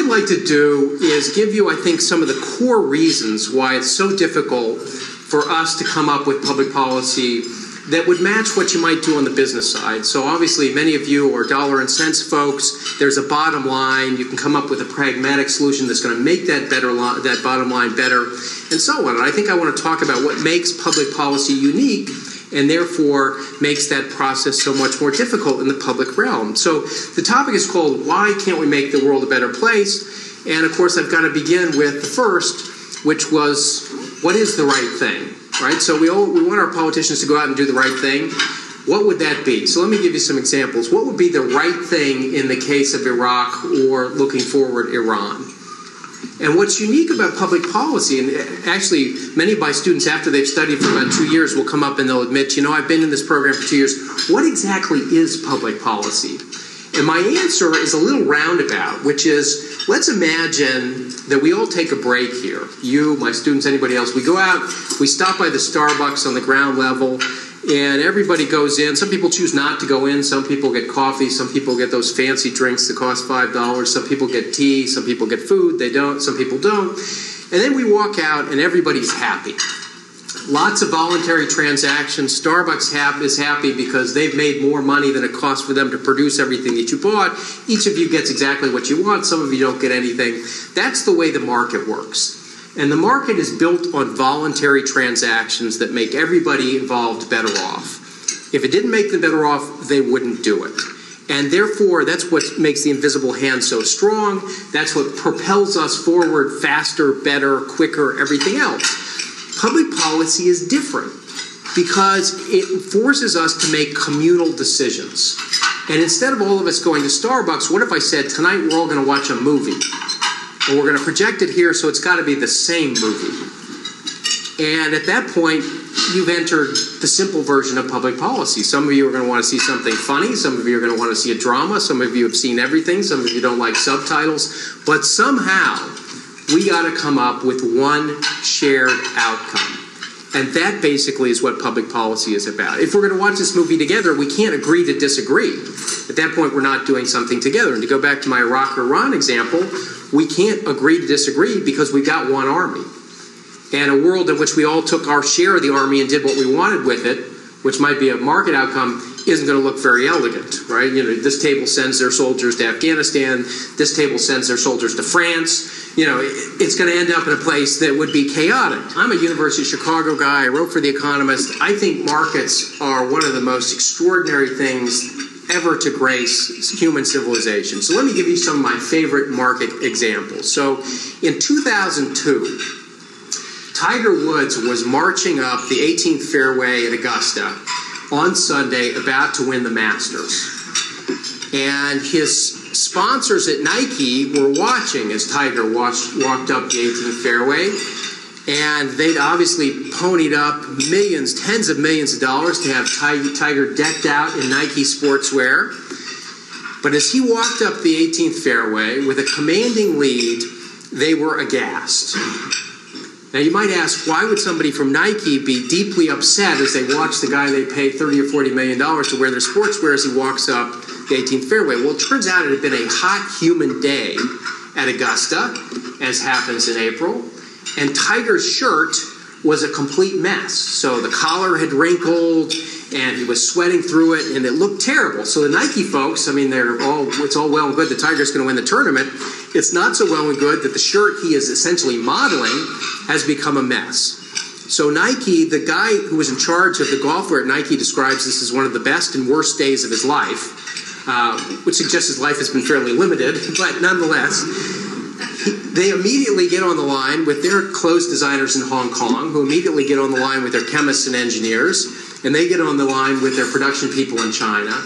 like to do is give you, I think, some of the core reasons why it's so difficult for us to come up with public policy that would match what you might do on the business side. So obviously, many of you are dollar and cents folks. There's a bottom line. You can come up with a pragmatic solution that's going to make that bottom line better, and so on. And I think I want to talk about what makes public policy unique and therefore makes that process so much more difficult in the public realm. So the topic is called, Why Can't We Make the World a Better Place? And of course, I've got to begin with the first, which was, what is the right thing? Right? So we want our politicians to go out and do the right thing. What would that be? So let me give you some examples. What would be the right thing in the case of Iraq or, looking forward, Iran? And what's unique about public policy, and actually many of my students after they've studied for about 2 years will come up and they'll admit, I've been in this program for 2 years. What exactly is public policy? And my answer is a little roundabout, which is, let's imagine that we all take a break here. You, my students, anybody else. We go out, we stop by the Starbucks on the ground level, and everybody goes in. Some people choose not to go in. Some people get coffee. Some people get those fancy drinks that cost $5. Some people get tea. Some people get food. They don't. Some people don't. And then we walk out, and everybody's happy. Lots of voluntary transactions. Starbucks is happy because they've made more money than it costs for them to produce everything that you bought. Each of you gets exactly what you want. Some of you don't get anything. That's the way the market works. And the market is built on voluntary transactions that make everybody involved better off. If it didn't make them better off, they wouldn't do it. And therefore, that's what makes the invisible hand so strong. That's what propels us forward faster, better, quicker, everything else. Public policy is different because it forces us to make communal decisions. And instead of all of us going to Starbucks, what if I said, tonight we're all going to watch a movie? And we're going to project it here, so it's got to be the same movie. And at that point, you've entered the simple version of public policy. Some of you are going to want to see something funny. Some of you are going to want to see a drama. Some of you have seen everything. Some of you don't like subtitles. But somehow, we got to come up with one shared outcome. And that basically is what public policy is about. If we're going to watch this movie together, we can't agree to disagree. At that point, we're not doing something together. And to go back to my Iraq or Iran example, we can't agree to disagree because we've got one army. And a world in which we all took our share of the army and did what we wanted with it, which might be a market outcome, isn't going to look very elegant, right? This table sends their soldiers to Afghanistan. This table sends their soldiers to France. It's going to end up in a place that would be chaotic. I'm a University of Chicago guy. I wrote for The Economist. I think markets are one of the most extraordinary things ever to grace human civilization. So let me give you some of my favorite market examples. So in 2002, Tiger Woods was marching up the 18th fairway at Augusta on Sunday, about to win the Masters. And his sponsors at Nike were watching as Tiger walked up the 18th fairway. And they'd obviously ponied up millions, tens of millions of dollars to have Tiger decked out in Nike sportswear. But as he walked up the 18th fairway with a commanding lead, they were aghast. Now, you might ask, why would somebody from Nike be deeply upset as they watch the guy they pay $30 or $40 million to wear their sportswear as he walks up the 18th fairway? Well, it turns out it had been a hot, humid day at Augusta, as happens in April, and Tiger's shirt was a complete mess. So the collar had wrinkled, and he was sweating through it, and it looked terrible. So the Nike folks, it's all well and good that Tiger's going to win the tournament. It's not so well and good that the shirt he is essentially modeling has become a mess. So Nike, the guy who was in charge of the golfwear at Nike, describes this as one of the best and worst days of his life, which suggests his life has been fairly limited, but nonetheless, they immediately get on the line with their clothes designers in Hong Kong, who immediately get on the line with their chemists and engineers, and they get on the line with their production people in China.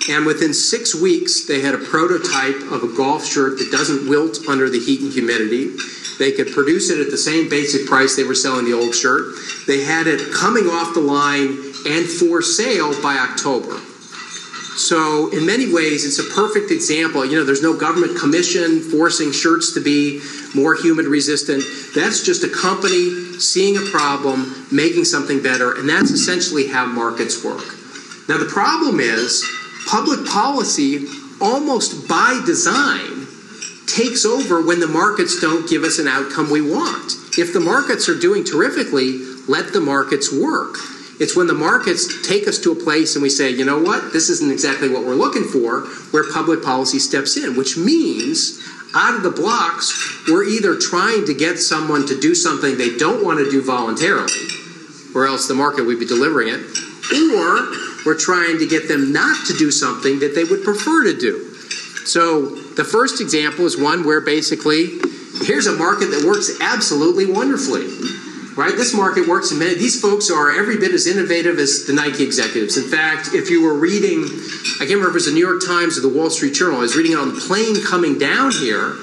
And within 6 weeks, they had a prototype of a golf shirt that doesn't wilt under the heat and humidity. They could produce it at the same basic price they were selling the old shirt. They had it coming off the line and for sale by October. So in many ways, it's a perfect example. There's no government commission forcing shirts to be more humid resistant. That's just a company seeing a problem, making something better, and that's essentially how markets work. Now, the problem is public policy, almost by design, takes over when the markets don't give us an outcome we want. If the markets are doing terrifically, let the markets work. It's when the markets take us to a place and we say, you know what, this isn't exactly what we're looking for, where public policy steps in, which means out of the blocks, we're either trying to get someone to do something they don't want to do voluntarily, or else the market would be delivering it, or we're trying to get them not to do something that they would prefer to do. So the first example is one where basically, here's a market that works absolutely wonderfully. Right? This market works in many. These folks are every bit as innovative as the Nike executives. In fact, if you were reading, I can't remember if it was the New York Times or the Wall Street Journal, I was reading it on the plane coming down here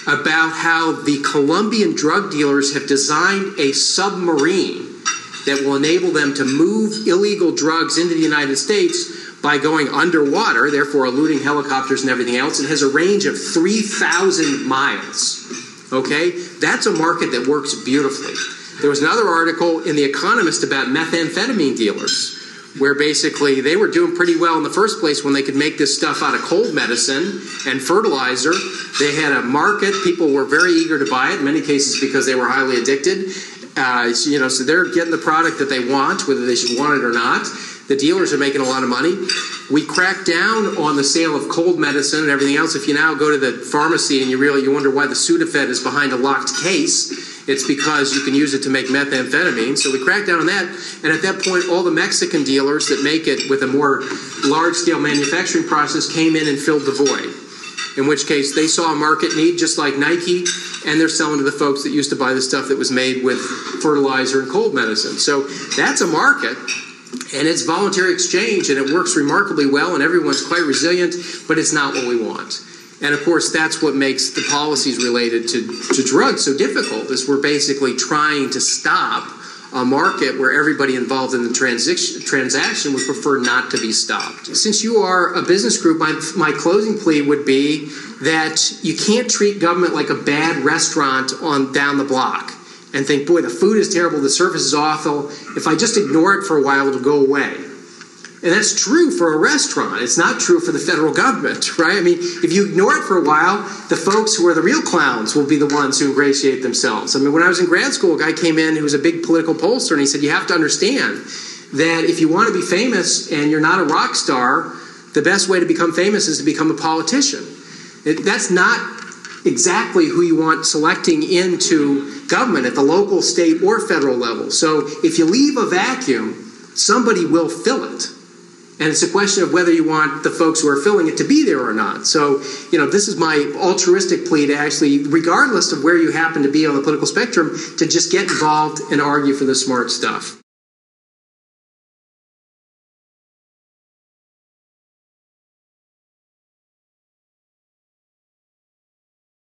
about how the Colombian drug dealers have designed a submarine that will enable them to move illegal drugs into the United States by going underwater, therefore eluding helicopters and everything else, and has a range of 3,000 miles. Okay? That's a market that works beautifully. There was another article in The Economist about methamphetamine dealers, where basically they were doing pretty well in the first place when they could make this stuff out of cold medicine and fertilizer. They had a market. People were very eager to buy it, in many cases because they were highly addicted. So they're getting the product that they want, whether they should want it or not. The dealers are making a lot of money. We cracked down on the sale of cold medicine and everything else. If you now go to the pharmacy and you wonder why the Sudafed is behind a locked case, it's because you can use it to make methamphetamine. So we cracked down on that. And at that point, all the Mexican dealers that make it with a more large-scale manufacturing process came in and filled the void. In which case, they saw a market need just like Nike, and they're selling to the folks that used to buy the stuff that was made with fertilizer and cold medicine. So that's a market. And it's voluntary exchange, and it works remarkably well, and everyone's quite resilient, but it's not what we want. And of course, that's what makes the policies related to drugs so difficult, is we're basically trying to stop a market where everybody involved in the transaction would prefer not to be stopped. Since you are a business group, my closing plea would be that you can't treat government like a bad restaurant on down the block and think, boy, the food is terrible, the service is awful. If I just ignore it for a while, it'll go away. And that's true for a restaurant. It's not true for the federal government, right? I mean, if you ignore it for a while, the folks who are the real clowns will be the ones who ingratiate themselves. I mean, when I was in grad school, a guy came in who was a big political pollster, and he said, you have to understand that if you want to be famous and you're not a rock star, the best way to become famous is to become a politician. That's not exactly who you want selecting into government at the local, state, or federal level. So if you leave a vacuum, somebody will fill it. And it's a question of whether you want the folks who are filling it to be there or not. So, this is my altruistic plea to actually, regardless of where you happen to be on the political spectrum, to just get involved and argue for the smart stuff.